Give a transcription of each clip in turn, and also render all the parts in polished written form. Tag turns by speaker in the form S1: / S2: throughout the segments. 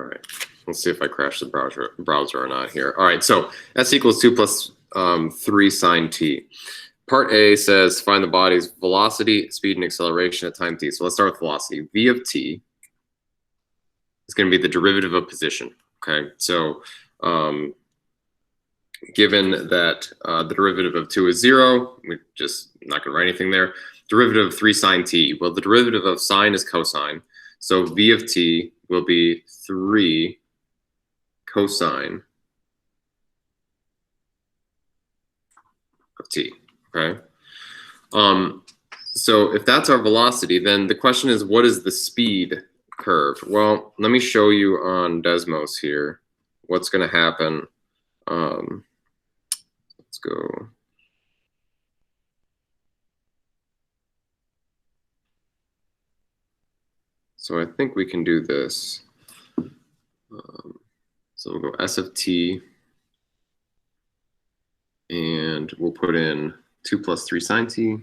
S1: All right, let's see if I crash the browser or not here. All right, so S equals 2 plus 3 sine t. Part A says find the body's velocity, speed, and acceleration at time t. So let's start with velocity. V of t is going to be the derivative of position. Okay, so given that the derivative of 2 is 0, we're just not going to write anything there. Derivative of 3 sine t. Well, the derivative of sine is cosine. So V of t will be 3 cosine of t. Okay. So if that's our velocity, then the question is, what is the speed curve? Well, let me show you on Desmos here what's going to happen. Let's go. So I think we can do this. So we'll go S of t, and we'll put in 2 plus 3 sine t.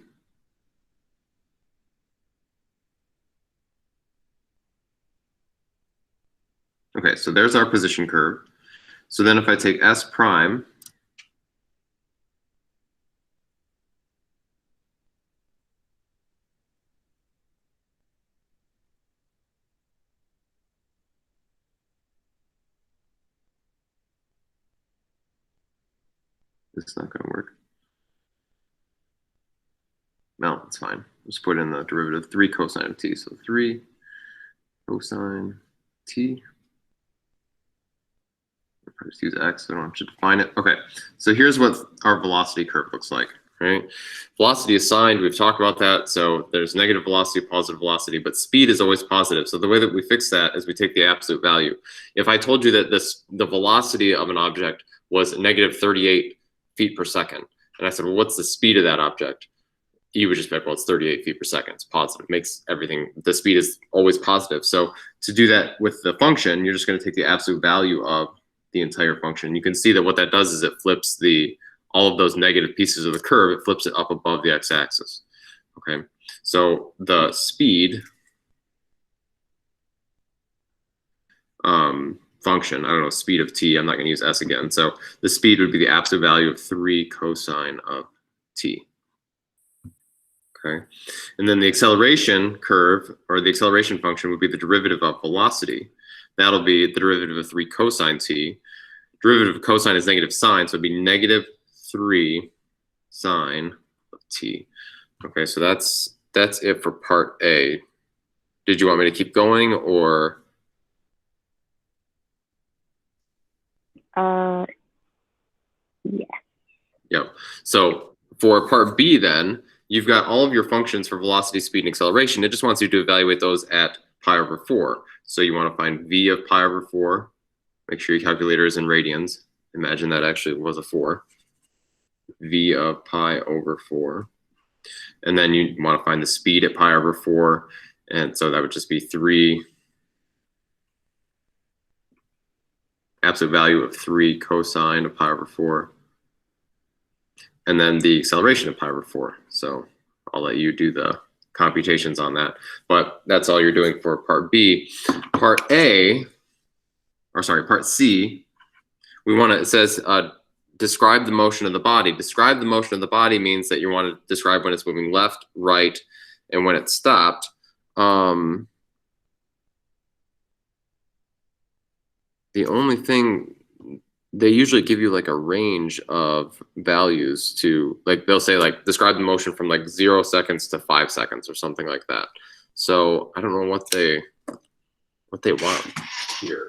S1: Okay, so there's our position curve. So then if I take S prime, it's not going to work. No, it's fine. Just put in the derivative 3 cosine of t. So 3 cosine t. I'll just use x, so I don't have to define it. Okay, so here's what our velocity curve looks like, right? Velocity is signed, we've talked about that. So there's negative velocity, positive velocity, but speed is always positive. So the way that we fix that is we take the absolute value. If I told you that the velocity of an object was negative 38 feet per second, and I said, well, what's the speed of that object? You would just pick, well, it's 38 feet per second. It's positive. Makes everything, the speed is always positive. So to do that with the function, you're just going to take the absolute value of the entire function. You can see that what that does is it flips all of those negative pieces of the curve, it flips it up above the x-axis. Okay, so the speed function, I don't know, speed of t, I'm not going to use s again. So the speed would be the absolute value of 3 cosine of t. Okay, and then the acceleration curve, or the acceleration function, would be the derivative of velocity. That'll be the derivative of 3 cosine t. Derivative of cosine is negative sine, so it'd be negative 3 sine of t. Okay, so that's it for part A. Did you want me to keep going, or?
S2: Yeah.
S1: Yep. So for part B then, you've got all of your functions for velocity, speed, and acceleration. It just wants you to evaluate those at pi over 4. So you want to find v of pi over 4. Make sure your calculator is in radians. Imagine that actually was a 4. V of pi over 4. And then you want to find the speed at pi over 4. And so that would just be 3, absolute value of 3 cosine of pi over 4. And then the acceleration of pi over 4. So I'll let you do the computations on that. But that's all you're doing for part B. Part A, or sorry, part C, we want to, it says describe the motion of the body. Describe the motion of the body means that you want to describe when it's moving left, right, and when it's stopped. The only thing, they usually give you like a range of values to, like, they'll say like describe the motion from like 0 seconds to 5 seconds or something like that. So I don't know what they want here.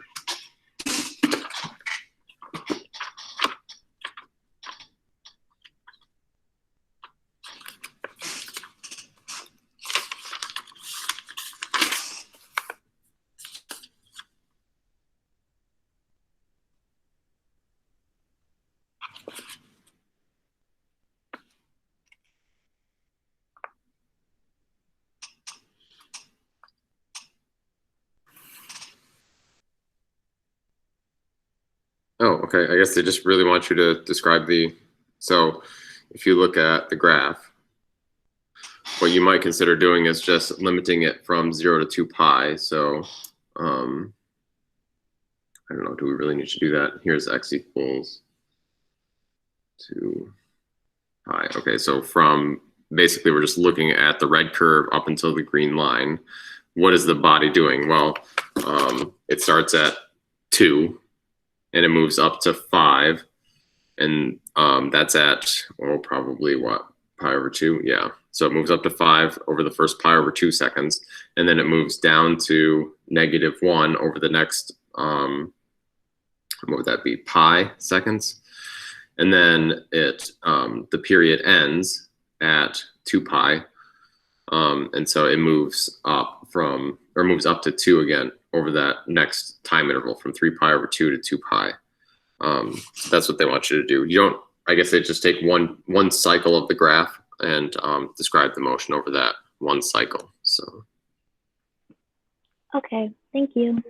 S1: Oh, okay. I guess they just really want you to describe so if you look at the graph, what you might consider doing is just limiting it from 0 to 2 pi. So I don't know, do we really need to do that? Here's x equals 2 pi. Okay, so from basically we're just looking at the red curve up until the green line. What is the body doing? Well, it starts at 2 and it moves up to 5. And that's at, oh, probably what, pi over 2? Yeah. So it moves up to 5 over the first pi over 2 seconds. And then it moves down to -1 over the next, what would that be, pi seconds. And then the period ends at 2 pi. And so it moves up moves up to 2 again over that next time interval from 3 pi over 2 to 2 pi. That's what they want you to do. You don't, I guess they just take one cycle of the graph and describe the motion over that one cycle. So.
S2: Okay, thank you.